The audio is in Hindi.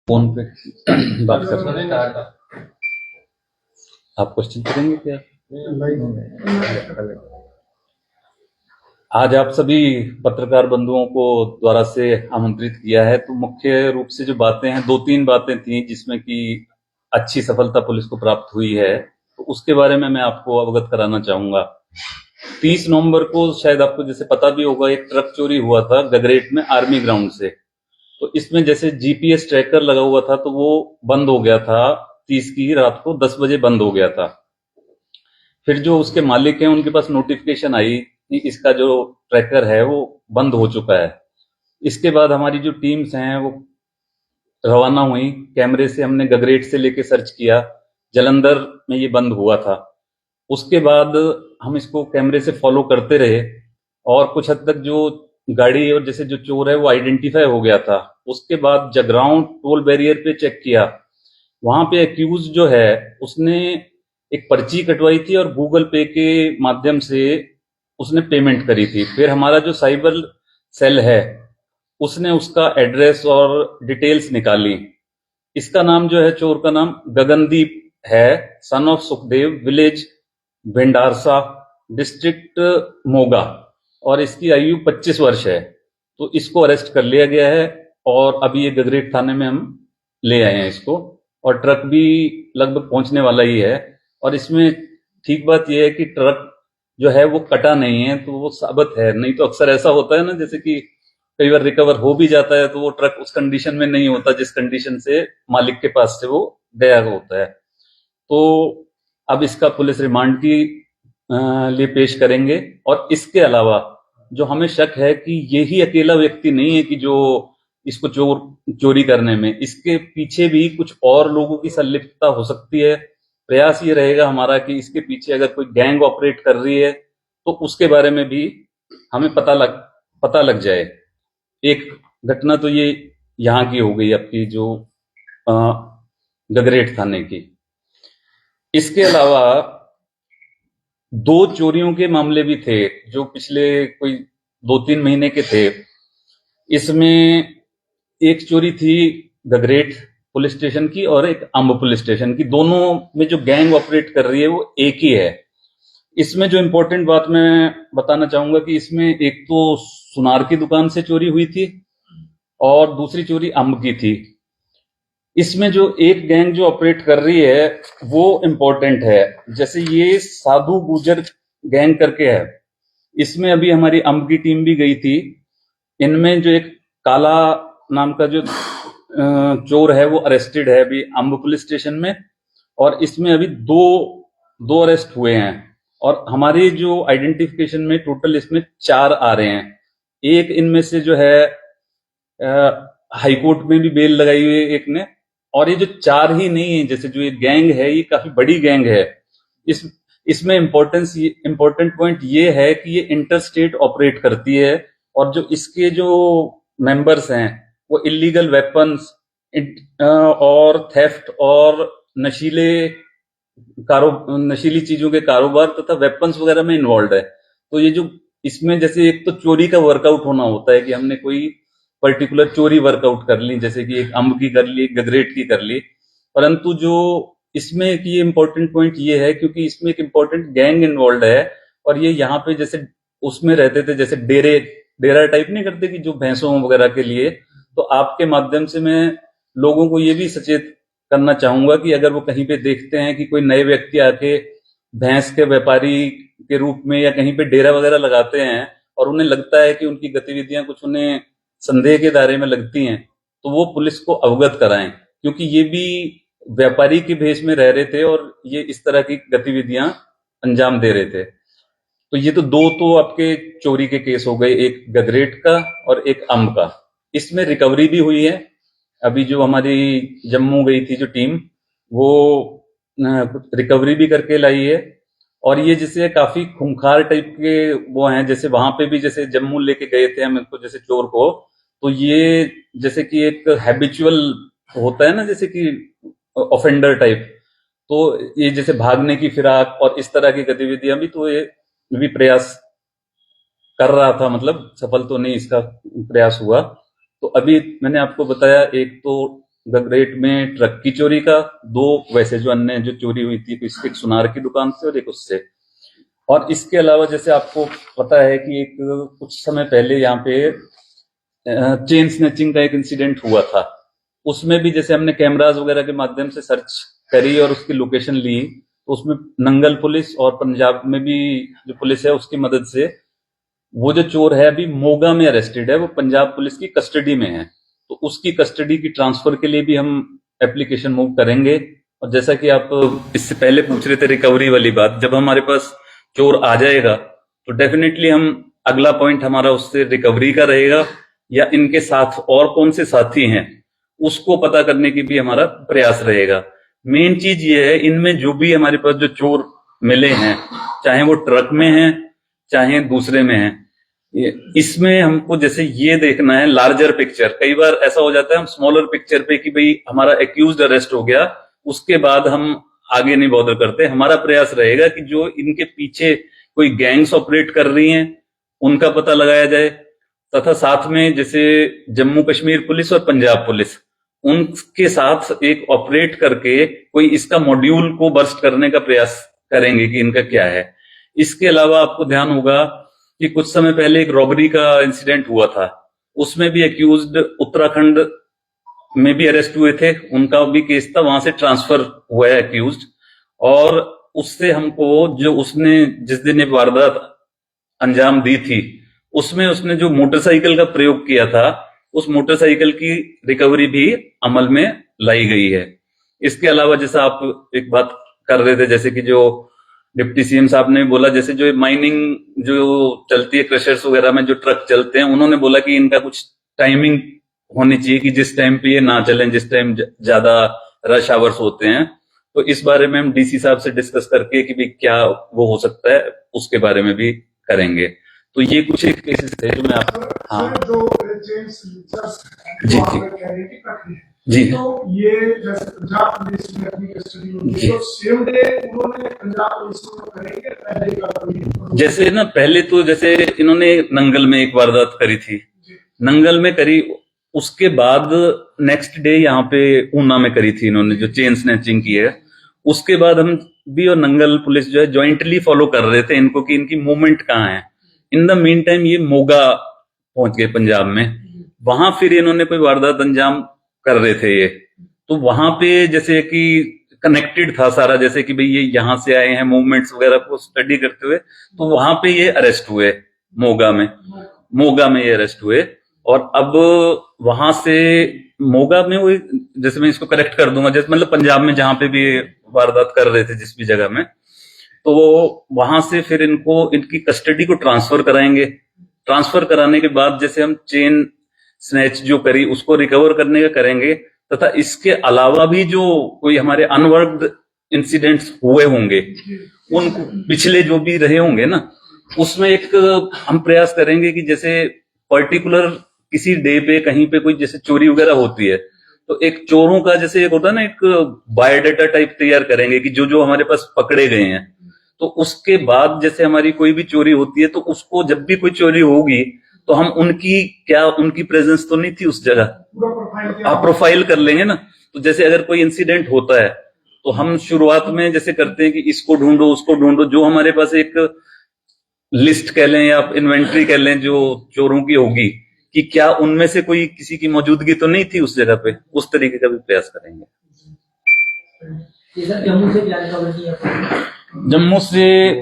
फोन पे बात कर रहे हैं। आप क्वेश्चन करेंगे क्या? आज आप सभी पत्रकार बंधुओं को द्वारा से आमंत्रित किया है, तो मुख्य रूप से जो बातें हैं, दो तीन बातें थी जिसमें कि अच्छी सफलता पुलिस को प्राप्त हुई है, तो उसके बारे में मैं आपको अवगत कराना चाहूंगा। 30 नवंबर को शायद आपको जैसे पता भी होगा, एक ट्रक चोरी हुआ था गगरेट में आर्मी ग्राउंड से। तो इसमें जैसे जीपीएस ट्रैकर लगा हुआ था, तो वो बंद हो गया था। 30 की रात को 10 बजे बंद हो गया था। फिर जो उसके मालिक हैं उनके पास नोटिफिकेशन आई कि इसका जो ट्रैकर है वो बंद हो चुका है। इसके बाद हमारी जो टीम्स हैं वो रवाना हुई। कैमरे से हमने गगरेट से लेके सर्च किया, जलंधर में ये बंद हुआ था। उसके बाद हम इसको कैमरे से फॉलो करते रहे और कुछ हद तक जो गाड़ी और जैसे जो चोर है वो आइडेंटिफाई हो गया था। उसके बाद जगरांव टोल बैरियर पे चेक किया, वहां पे एक्यूज जो है उसने एक पर्ची कटवाई थी और गूगल पे के माध्यम से उसने पेमेंट करी थी। फिर हमारा जो साइबर सेल है उसने उसका एड्रेस और डिटेल्स निकाली। इसका नाम जो है, चोर का नाम गगनदीप है, son of Sukhdev, village Bhendarsa, district Moga, और इसकी आयु 25 वर्ष है। तो इसको अरेस्ट कर लिया गया है और अभी ये गगरेट थाने में हम ले आए हैं इसको, और ट्रक भी लगभग पहुंचने वाला ही है। और इसमें ठीक बात यह है कि ट्रक जो है वो कटा नहीं है, तो वो साबित है। नहीं तो अक्सर ऐसा होता है ना, जैसे कि कई बार रिकवर हो भी जाता है तो वो ट्रक उस कंडीशन में नहीं होता जिस कंडीशन से मालिक के पास से वो गया होता है। तो अब इसका पुलिस रिमांड की लिए पेश करेंगे। और इसके अलावा जो हमें शक है कि यही अकेला व्यक्ति नहीं है कि जो इसको चोरी करने में, इसके पीछे भी कुछ और लोगों की संलिप्तता हो सकती है। प्रयास ये रहेगा हमारा कि इसके पीछे अगर कोई गैंग ऑपरेट कर रही है तो उसके बारे में भी हमें पता लग जाए। एक घटना तो ये यहाँ की हो गई आपकी, जो अ, गगरेट थाने की। इसके अलावा दो चोरियों के मामले भी थे जो पिछले कोई 2-3 महीने के थे। इसमें एक चोरी थी गगरेट पुलिस स्टेशन की और एक अंब पुलिस स्टेशन की। दोनों में जो गैंग ऑपरेट कर रही है वो एक ही है। इसमें जो इम्पोर्टेंट बात मैं बताना चाहूंगा कि इसमें एक तो सुनार की दुकान से चोरी हुई थी और दूसरी चोरी अंब की थी। इसमें जो एक गैंग जो ऑपरेट कर रही है वो इम्पोर्टेंट है। जैसे ये साधु गुजर गैंग करके है, इसमें अभी हमारी अंब की टीम भी गई थी। इनमें जो एक काला नाम का जो चोर है वो अरेस्टेड है अभी अंब पुलिस स्टेशन में, और इसमें अभी दो दो अरेस्ट हुए हैं। और हमारी जो आइडेंटिफिकेशन में टोटल इसमें 4 आ रहे हैं। एक इनमें से जो है हाईकोर्ट में भी बेल लगाई हुई है एक ने। और ये जो 4 ही नहीं है, जैसे जो ये गैंग है ये काफी बड़ी गैंग है। इस इसमें इम्पोर्टेंट पॉइंट ये है कि ये इंटर स्टेट ऑपरेट करती है, और जो इसके जो मेंबर्स हैं वो इलीगल वेपन्स और थेफ्ट और नशीले नशीली चीजों के कारोबार तथा वेपन्स वगैरह में इन्वॉल्व है। तो ये जो इसमें जैसे एक तो चोरी का वर्कआउट होना होता है कि हमने कोई पर्टिकुलर चोरी वर्कआउट कर ली, जैसे कि एक अंब की कर ली, एक गगरेट की कर ली। परंतु जो इसमें एक ये इम्पोर्टेंट पॉइंट ये है क्योंकि इसमें एक इम्पोर्टेंट गैंग इन्वॉल्व है, और ये यहाँ पे जैसे उसमें रहते थे, जैसे डेरा टाइप नहीं करते कि जो भैंसों वगैरह के लिए। तो आपके माध्यम से मैं लोगों को ये भी सचेत करना चाहूंगा कि अगर वो कहीं पे देखते हैं कि कोई नए व्यक्ति आके भैंस के व्यापारी के रूप में या कहीं पे डेरा वगैरह लगाते हैं और उन्हें लगता है कि उनकी गतिविधियां कुछ उन्हें संदेह के दायरे में लगती हैं, तो वो पुलिस को अवगत कराएं, क्योंकि ये भी व्यापारी के भेष में रह रहे थे और ये इस तरह की गतिविधियां अंजाम दे रहे थे। तो ये तो दो तो आपके चोरी के केस हो गए, एक गगरेट का और एक अंब का। इसमें रिकवरी भी हुई है। अभी जो हमारी जम्मू गई थी जो टीम, वो रिकवरी भी करके लाई है। और ये जैसे काफी खूंखार टाइप के वो हैं, जैसे वहां पे भी जैसे जम्मू लेके गए थे हम इसको, जैसे चोर को, तो ये जैसे कि एक हैबिचुअल होता है ना, जैसे कि ऑफेंडर टाइप। तो ये जैसे भागने की फिराक और इस तरह की गतिविधियां भी, तो ये भी प्रयास कर रहा था, मतलब सफल तो नहीं इसका प्रयास हुआ। तो अभी मैंने आपको बताया, एक तो द ग्रेट में ट्रक की चोरी का, 2 वैसे जो अन्य जो चोरी हुई थी, एक सुनार की दुकान से और एक उससे। और इसके अलावा जैसे आपको पता है कि एक कुछ समय पहले यहाँ पे चेन स्नैचिंग का एक इंसिडेंट हुआ था। उसमें भी जैसे हमने कैमराज वगैरह के माध्यम से सर्च करी और उसकी लोकेशन ली, तो उसमें नंगल पुलिस और पंजाब में भी जो पुलिस है उसकी मदद से वो जो चोर है अभी मोगा में अरेस्टेड है, वो पंजाब पुलिस की कस्टडी में है। तो उसकी कस्टडी की ट्रांसफर के लिए भी हम एप्लीकेशन मूव करेंगे। और जैसा कि आप इससे पहले पूछ रहे थे रिकवरी वाली बात, जब हमारे पास चोर आ जाएगा तो डेफिनेटली हम अगला पॉइंट हमारा उससे रिकवरी का रहेगा, या इनके साथ और कौन से साथी हैं उसको पता करने की भी हमारा प्रयास रहेगा। मेन चीज ये है, इनमें जो भी हमारे पास जो चोर मिले हैं, चाहे वो ट्रक में हैं चाहे दूसरे में हैं, इसमें हमको जैसे ये देखना है लार्जर पिक्चर। कई बार ऐसा हो जाता है हम स्मॉलर पिक्चर पे कि भाई हमारा एक्यूज्ड अरेस्ट हो गया, उसके बाद हम आगे नहीं बॉदर करते। हमारा प्रयास रहेगा कि जो इनके पीछे कोई गैंग्स ऑपरेट कर रही हैं उनका पता लगाया जाए, तथा साथ में जैसे जम्मू कश्मीर पुलिस और पंजाब पुलिस उनके साथ एक ऑपरेट करके कोई इसका मॉड्यूल को बर्स्ट करने का प्रयास करेंगे कि इनका क्या है। इसके अलावा आपको ध्यान होगा कि कुछ समय पहले एक रॉबरी का इंसिडेंट हुआ था, उसमें भी एक्यूज्ड उत्तराखंड में भी अरेस्ट हुए थे, उनका भी केस था, वहां से ट्रांसफर हुआ है एक्यूज्ड। और उससे हमको जो उसने जिस दिन ये वारदात अंजाम दी थी उसमें उसने जो मोटरसाइकिल का प्रयोग किया था, उस मोटरसाइकिल की रिकवरी भी अमल में लाई गई है। इसके अलावा जैसा आप एक बात कर रहे थे, जैसे कि जो डिप्टी सीएम साहब ने बोला, जैसे जो माइनिंग जो चलती है क्रशर्स वगैरह में जो ट्रक चलते हैं, उन्होंने बोला कि इनका कुछ टाइमिंग होनी चाहिए कि जिस टाइम पे ये ना चलें, जिस टाइम ज्यादा रश आवर्स होते हैं। तो इस बारे में हम डीसी साहब से डिस्कस करके कि भाई क्या वो हो सकता है, उसके बारे में भी करेंगे। तो ये कुछ एक केसेस थे जो मैं आप हाँ जी जी तो ये जैसे पंजाब पुलिस ने अपनी कस्टडी में ली, तो सेम डे उन्होंने पंजाब पुलिस को करेंगे पहले का, जैसे ना पहले तो जैसे इन्होंने नंगल में एक वारदात करी थी, नंगल में करी, उसके बाद नेक्स्ट डे यहाँ पे ऊना में करी थी इन्होंने जो चेन स्नैचिंग की है। उसके बाद हम भी और नंगल पुलिस जो है ज्वाइंटली फॉलो कर रहे थे इनको कि इनकी मूवमेंट कहाँ है। इन द मीन टाइम ये मोगा पहुंच गए पंजाब में, वहां फिर इन्होंने कोई वारदात अंजाम कर रहे थे ये, तो वहां पे जैसे कि कनेक्टेड था सारा, जैसे कि भाई ये यहाँ से आए हैं, मूवमेंट्स वगैरह को स्टडी करते हुए, तो वहां पे ये अरेस्ट हुए मोगा में ये अरेस्ट हुए। और अब वहां से मोगा में वो जैसे मैं इसको करेक्ट कर दूंगा, जैसे मतलब पंजाब में जहां पे भी वारदात कर रहे थे जिस भी जगह में, तो वहां से फिर इनको इनकी कस्टडी को ट्रांसफर कराएंगे। ट्रांसफर कराने के बाद जैसे हम चेन स्नैच जो करी उसको रिकवर करने का करेंगे, तथा इसके अलावा भी जो कोई हमारे अनवर्क्ड इंसिडेंट्स हुए होंगे, उन पिछले जो भी रहे होंगे ना, उसमें एक हम प्रयास करेंगे कि जैसे पर्टिकुलर किसी डे पे कहीं पे कोई जैसे चोरी वगैरह होती है, तो एक चोरों का जैसे एक होता है ना, एक बायोडाटा टाइप तैयार करेंगे कि जो जो हमारे पास पकड़े गए हैं, तो उसके बाद जैसे हमारी कोई भी चोरी होती है तो उसको जब भी कोई चोरी होगी तो हम उनकी प्रेजेंस तो नहीं थी उस जगह, आप प्रोफाइल कर लेंगे ना। तो जैसे अगर कोई इंसिडेंट होता है तो हम शुरुआत में जैसे करते हैं कि इसको ढूंढो उसको ढूंढो, जो हमारे पास एक लिस्ट कह लें या इन्वेंट्री कह लें जो चोरों की होगी, कि क्या उनमें से कोई किसी की मौजूदगी तो नहीं थी उस जगह पे, उस तरीके का भी प्रयास करेंगे। जम्मू से जम्मू से